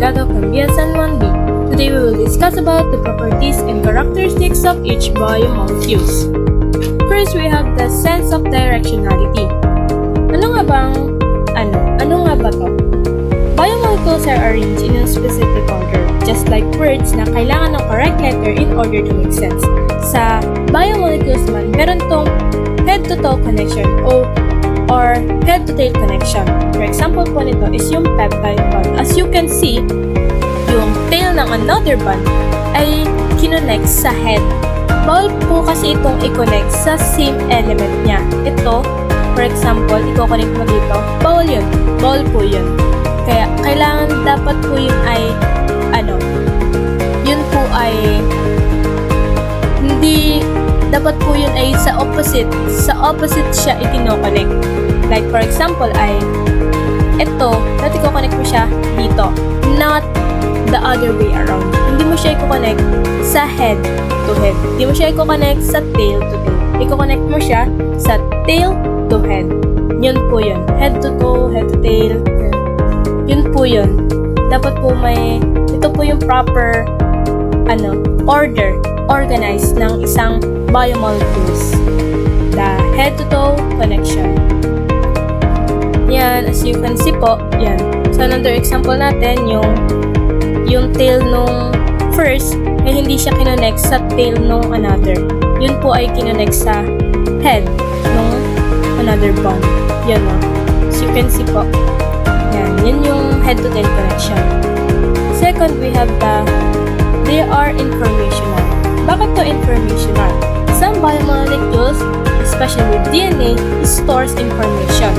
Delgado from BSN 1B. Today we will discuss about the properties and characteristics of each biomolecules. First, we have the sense of directionality. Ano nga ba to? Biomolecules are arranged in a specific order, just like words na kailangan ng correct letter in order to make sense. Sa biomolecules naman, meron tong head-to-toe connection or head-to-tail connection. For example po nito is yung peptide bond. As you can see, yung tail ng another bond ay kinonect sa head. Bawal po kasi itong i-connect sa same element niya. Ito, for example, i-connect mo dito. Bawal yun. Bawal po yun. Kaya, kailangan dapat po yun ay, yun po ay, hindi, dapat po yun ay sa opposite siya i-connect. Like, for example, ay, ito, dati i-connect mo siya dito. Not the other way around. Hindi mo siya i-connect sa head to head. Hindi mo siya i-connect sa tail to tail. I-connect mo siya sa tail to head. Yun po yun. Head to toe, head to tail. Yun po yun. Dapat po ito po yung proper, order, organized ng isang biomolecules. The head to toe connection. Yan, as you can see po, yan. So, another example natin, yung tail nung first, ay hindi siya kinonect sa tail nung another. Yun po ay kinonect sa head nung another bond. Yan o. As you can see po. Yan yung head-to-tail connection. Second, we have they are informational. Bakit to informational? Some biomolecules, especially with DNA, stores information.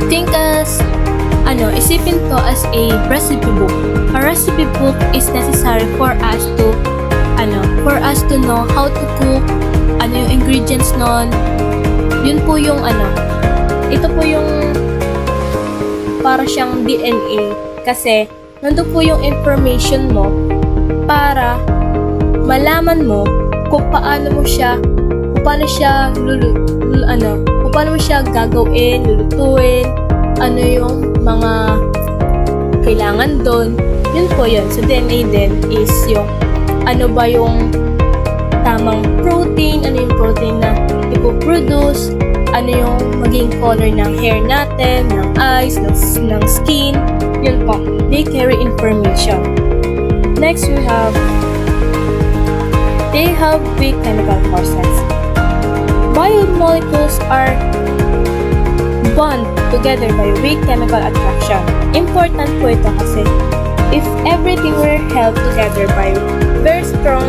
Think as, isipin to as a recipe book. A recipe book is necessary for us to know how to cook, yung ingredients nun. Yun po yung ito po yung para siyang DNA kasi nandun po yung information mo para malaman mo kung paano mo siya gagawin, lulutuin, ano yung mga kailangan doon. Yun po yun. So DNA din is yung ano ba yung tamang protein, ano yung protein na ipoproduce, ano yung maging color ng hair natin, ng eyes, ng skin. Yun po. They carry information. Next, they have weak chemical process. Biomolecules are bond together by weak chemical attraction. Important po ito kasi if everything were held together by very strong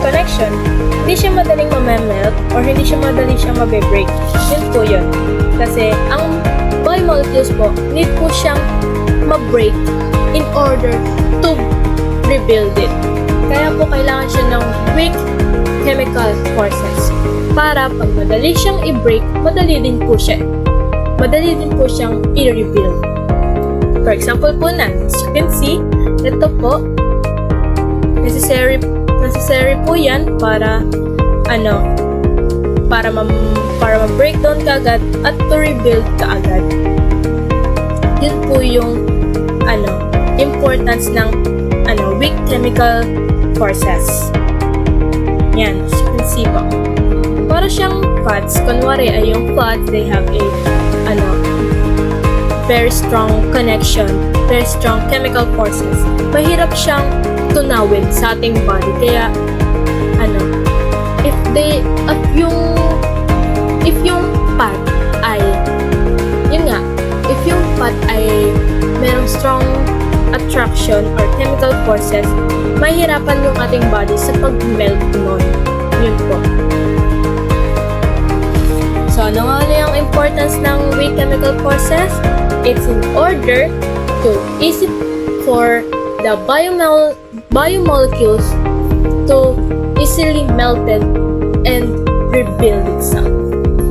connection, hindi siya madaling mamemelt or hindi siya madaling mabe-break. Yun po yun. Kasi ang biomolecules po, need po siyang ma-break in order to rebuild it. Kaya po kailangan siya ng weak chemical process. Para pag madali siyang i-break, madali din po siyang i-rebuild. For example po as you can see, ito po, necessary po yan para ma-breakdown ka agad at to rebuild ka agad. Yun po yung importance ng weak chemical process. Yan, as you can see po. Para siyang fats, kunwari ay yung fats, they have a very strong connection, very strong chemical process. Mahirap siyang tunawin sa ating body. Kaya, if yung fat ay merong strong attraction or chemical process, mahirapan yung ating body sa pag-melt nun. Yun po. So, ano nga yung importance ng weak chemical process? It's in order to easy for the biomolecules to easily melted and rebuild itself.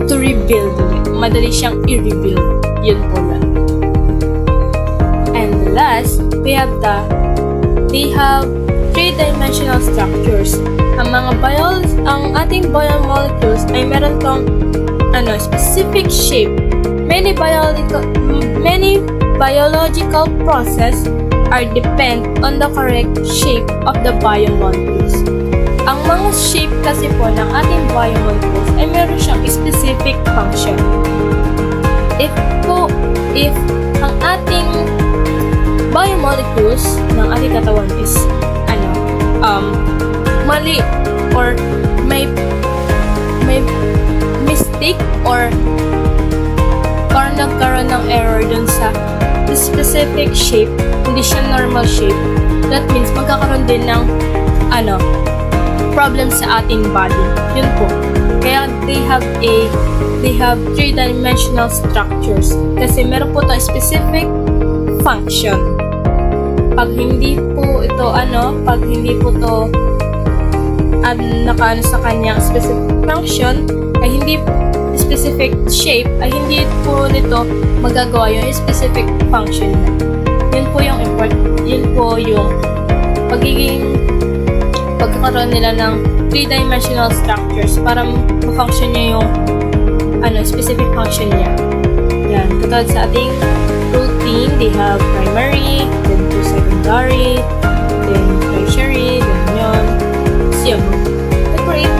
To rebuild it. Madali siyang i-rebuild. Yun po na. And last, they have three-dimensional structures. Ang ating biomolecules ay meron tong specific shape. Many biological process are depend on the correct shape of the biomolecules. Ang mga shape kasi po ng ating biomolecules ay meron siyang specific function. If ang ating biomolecules ng ating katawan is mali or may mistake or nagkaroon ng error dun sa specific shape, hindi siya normal shape, that means magkakaroon din ng problem sa ating body. Yun po. Kaya they have three-dimensional structures kasi meron po itong specific function. Pag hindi po ito nakaano sa kanyang specific function ay hindi specific shape ay hindi po nito magagawa yung specific function niya. Yun po yung pagkakaroon nila ng three-dimensional structures para ma-function niya yung specific function niya. Yan, katulad sa ating protein, they have primary, then to secondary, then tertiary, then yun. So, separate